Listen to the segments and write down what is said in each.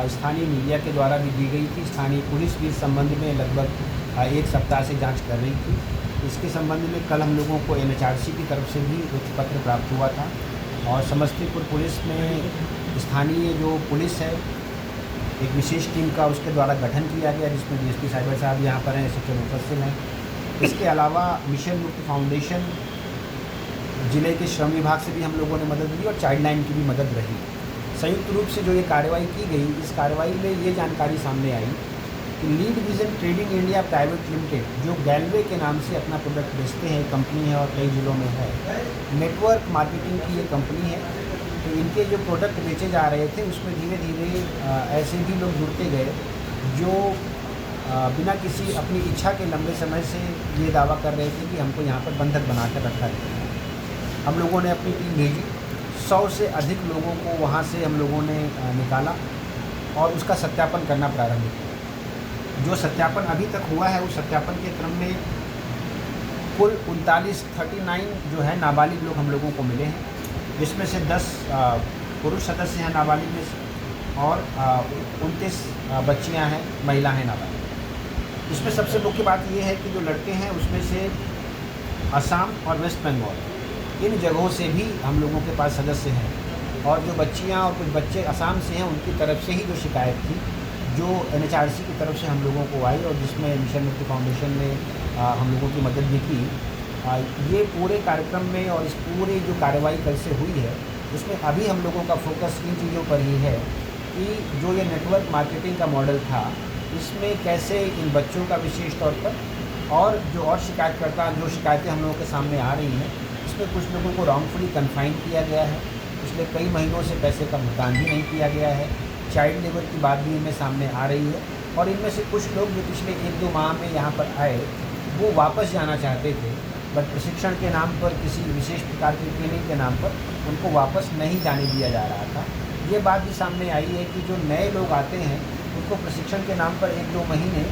स्थानीय मीडिया के द्वारा भी दी गई थी। स्थानीय पुलिस भी इस संबंध में लगभग एक सप्ताह से जांच कर रही थी। इसके संबंध में कल हम लोगों को NHRC की तरफ से भी उच्च पत्र प्राप्त हुआ था और समस्तीपुर पुलिस में स्थानीय जो पुलिस है एक विशेष टीम का उसके द्वारा गठन किया गया, जिसमें DSP साइबर साहब यहाँ पर हैं, सचिव उपस्थित हैं। इसके अलावा मिशन मुक्ति फाउंडेशन ज़िले के श्रम विभाग से भी हम लोगों ने मदद ली और चाइल्ड लाइन की भी मदद रही। संयुक्त रूप से जो ये कार्रवाई की गई, इस कार्रवाई में ये जानकारी सामने आई कि lead vision trading India private limited, जो गैलवे के नाम से अपना प्रोडक्ट बेचते हैं, कंपनी है और कई ज़िलों में है, नेटवर्क मार्केटिंग की ये कंपनी है। तो इनके जो प्रोडक्ट बेचे जा रहे थे उसमें धीरे धीरे ऐसे भी लोग जुड़ते गए जो बिना किसी अपनी इच्छा के लंबे समय से ये दावा कर रहे थे कि हमको यहाँ पर बंधक बना कर रखा गया है। हम लोगों ने अपनी टीम भेजी, 100 से अधिक लोगों को वहाँ से हम लोगों ने निकाला और उसका सत्यापन करना प्रारंभ किया। जो सत्यापन अभी तक हुआ है उस सत्यापन के क्रम में कुल 39 जो है नाबालिग लोग हम लोगों को मिले हैं, जिसमें से 10 पुरुष सदस्य हैं नाबालिग में से और 29 बच्चियां हैं, महिला हैं नाबालिग। इसमें सबसे मुख्य बात ये है कि जो लड़के हैं उसमें से असम और वेस्ट बंगाल, इन जगहों से भी हम लोगों के पास सदस्य हैं और जो बच्चियां और कुछ बच्चे असम से हैं उनकी तरफ से ही जो शिकायत थी, जो NHRC की तरफ से हम लोगों को आई और जिसमें मिशन मुक्ति फाउंडेशन ने हम लोगों की मदद भी की। ये पूरे कार्यक्रम में और इस पूरी जो कार्रवाई कल से हुई है उसमें अभी हम लोगों का फोकस इन चीज़ों पर ही है कि जो ये नेटवर्क मार्केटिंग का मॉडल था, इसमें कैसे इन बच्चों का विशेष तौर पर और जो और शिकायतकर्ता जो शिकायतें हम लोगों के सामने आ रही हैं, इसमें कुछ लोगों को रॉन्गफुली कन्फाइन किया गया है, पिछले कई महीनों से पैसे का भुगतान भी नहीं किया गया है, चाइल्ड लेबर की बात भी इनमें सामने आ रही है और इनमें से कुछ लोग जो पिछले 1-2 माह में यहाँ पर आए वो वापस जाना चाहते थे, बट प्रशिक्षण के नाम पर, किसी विशेष प्रकार की ट्रेनिंग के नाम पर उनको वापस नहीं जाने दिया जा रहा था। ये बात भी सामने आई है कि जो नए लोग आते हैं उनको प्रशिक्षण के नाम पर 1-2 महीने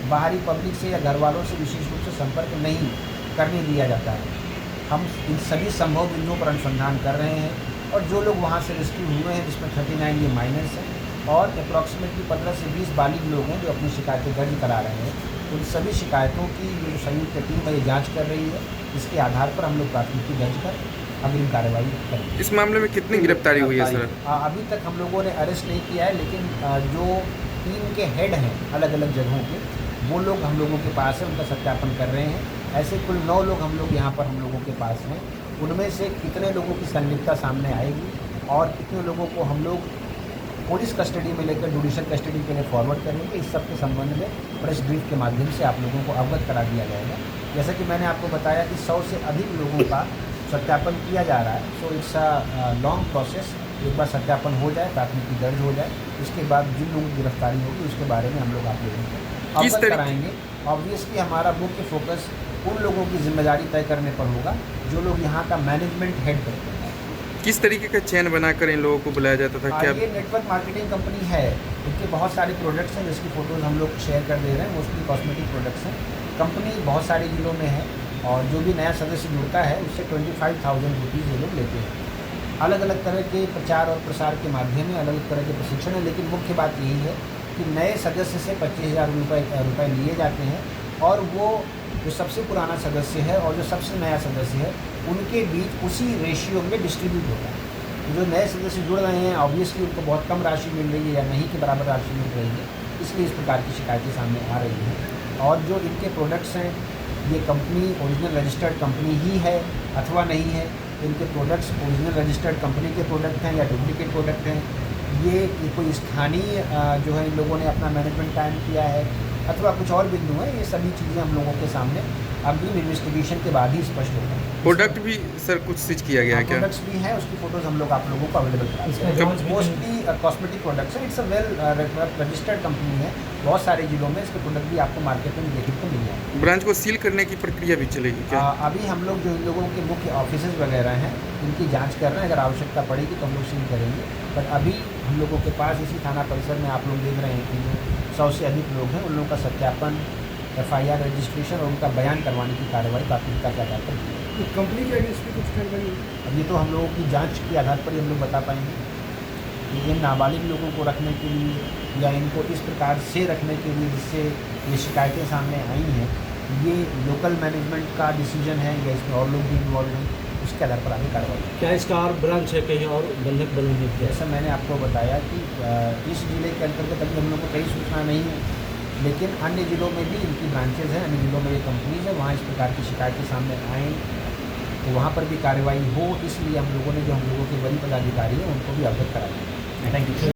बाहरी पब्लिक से या घर वालों से विशेष रूप से संपर्क नहीं करने दिया जाता है। हम इन सभी संभव बिंदुओं पर अनुसंधान कर रहे हैं और जो लोग वहाँ से रेस्क्यू हुए हैं, जिसमें 39 ये माइनर्स हैं और अप्रॉक्सीमेटली 15 से 20 बालिग लोग हैं जो अपनी शिकायतें दर्ज करा रहे हैं, उन सभी शिकायतों की जो संयुक्त टीम है ये जांच कर रही है। इसके आधार पर हम लोग प्राथमिकी दर्ज कर अग्रिम कार्रवाई करेंगे। इस मामले में कितनी गिरफ्तारी हुई है सर? अभी तक हम लोगों ने अरेस्ट नहीं किया है, लेकिन जो टीम के हेड हैं अलग अलग जगहों के, वो लोग हम लोगों के पास है, उनका सत्यापन कर रहे हैं। ऐसे कुल 9 लोग हम लोग यहाँ पर हम लोगों के पास हैं। उनमें से कितने लोगों की संलिप्तता सामने आएगी और कितने लोगों को हम लोग पुलिस कस्टडी में लेकर जुडिशल कस्टडी के लिए फॉरवर्ड करेंगे, इस सब के संबंध में प्रेस ब्रीफ के माध्यम से आप लोगों को अवगत करा दिया जाएगा। जैसा कि मैंने आपको बताया कि 100 से अधिक लोगों का सत्यापन किया जा रहा है। So it's a long process. एक बार सत्यापन हो जाए, प्राथमिकी दर्ज हो जाए, उसके बाद जिन लोगों की गिरफ्तारी होगी उसके बारे में हम लोग आप लोगों को अवगत कराएंगे। ऑब्वियसली हमारा मुख्य फोकस उन लोगों की जिम्मेदारी तय करने पर होगा जो लोग यहाँ का मैनेजमेंट हेड करते हैं। किस तरीके का चैन बनाकर इन लोगों को बुलाया जाता था? क्या ये नेटवर्क मार्केटिंग कंपनी है, इनके बहुत सारे प्रोडक्ट्स हैं जिसकी फ़ोटोज़ हम लोग शेयर कर दे रहे हैं। मोस्टली कॉस्मेटिक प्रोडक्ट्स हैं। कंपनी बहुत सारे जिलों में है और जो भी नया सदस्य जुड़ता है उससे 25,000 रुपीज़ ये लोग लेते हैं। अलग अलग तरह के प्रचार और प्रसार के माध्यम में अलग अलग तरह के प्रशिक्षण है, लेकिन मुख्य बात यही है कि नए सदस्य से 25,000 रुपये लिए जाते हैं और वो जो सबसे पुराना सदस्य है और जो सबसे नया सदस्य है उनके बीच उसी रेशियो में डिस्ट्रीब्यूट होता है। जो नए सदस्य जुड़ रहे हैं ऑब्वियसली उनको बहुत कम राशि मिल रही है या नहीं के बराबर राशि मिल रही है, इसलिए इस प्रकार की शिकायतें सामने आ रही हैं। और जो इनके प्रोडक्ट्स हैं, ये कंपनी ओरिजिनल रजिस्टर्ड कंपनी ही है अथवा नहीं है, इनके प्रोडक्ट्स ओरिजिनल रजिस्टर्ड कंपनी के प्रोडक्ट हैं या डुप्लीकेट प्रोडक्ट हैं, ये कोई स्थानीय जो है इन लोगों ने अपना मैनेजमेंट कायम किया है अथवा कुछ और बिंदु हैं, ये सभी चीज़ें हम लोगों के सामने अग्रिम इन्वेस्टिगेशन के बाद ही स्पष्ट होगा। प्रोडक्ट भी सर कुछ सीज किया गया है क्या? प्रोडक्ट्स भी हैं, उसकी फ़ोटोज़ हम लोग आप लोगों को अवेलेबल कराएंगे। मोस्टली कॉस्मेटिक प्रोडक्ट्स हैं। It's a well registered company है, बहुत सारे जिलों में इसके प्रोडक्ट भी आपको मार्केट में देखने को मिल जाएंगे। ब्रांच को सील करने की प्रक्रिया भी चलेगी क्या? अभी हम लोग जो इन लोगों के मुख्य ऑफिसेज वगैरह हैं इनकी जाँच कर रहे हैं, अगर आवश्यकता पड़ेगी तो हम लोग सील करेंगे। बट अभी हम लोगों के पास इसी थाना परिसर में आप लोग देख रहे हैं कि जो 100 से अधिक लोग हैं उन लोगों का सत्यापन, FIR रजिस्ट्रेशन और उनका बयान करवाने की कार्रवाई प्राथमिकता के आधार पर की है। कंपनी के अगेंस्ट भी कुछ कार्रवाई? अब ये तो हम लोगों की जांच के आधार पर ही हम लोग बता पाएंगे। इन नाबालिग लोगों को रखने के लिए या इनको इस प्रकार से रखने के लिए जिससे ये शिकायतें सामने आई हैं, ये लोकल मैनेजमेंट का डिसीजन है या इसमें और लोग भी इन्वॉल्व हैं, उसके आधार पर आगे कार्रवाई। क्या इसका और ब्रांच है कहीं और बंधक बनने की? जैसा मैंने आपको बताया कि इस ज़िले के अंतर्गत अभी हम लोग को कई सूचना नहीं है, लेकिन अन्य ज़िलों में भी इनकी ब्रांचेज़ हैं, अन्य ज़िलों में ये कंपनीज़ हैं, वहाँ इस प्रकार की शिकायतें सामने आएँ तो वहाँ पर भी कार्रवाई हो, इसलिए हम लोगों ने जो हम लोगों के वरीय पदाधिकारी हैं उनको भी अवगत कराया। Thank you.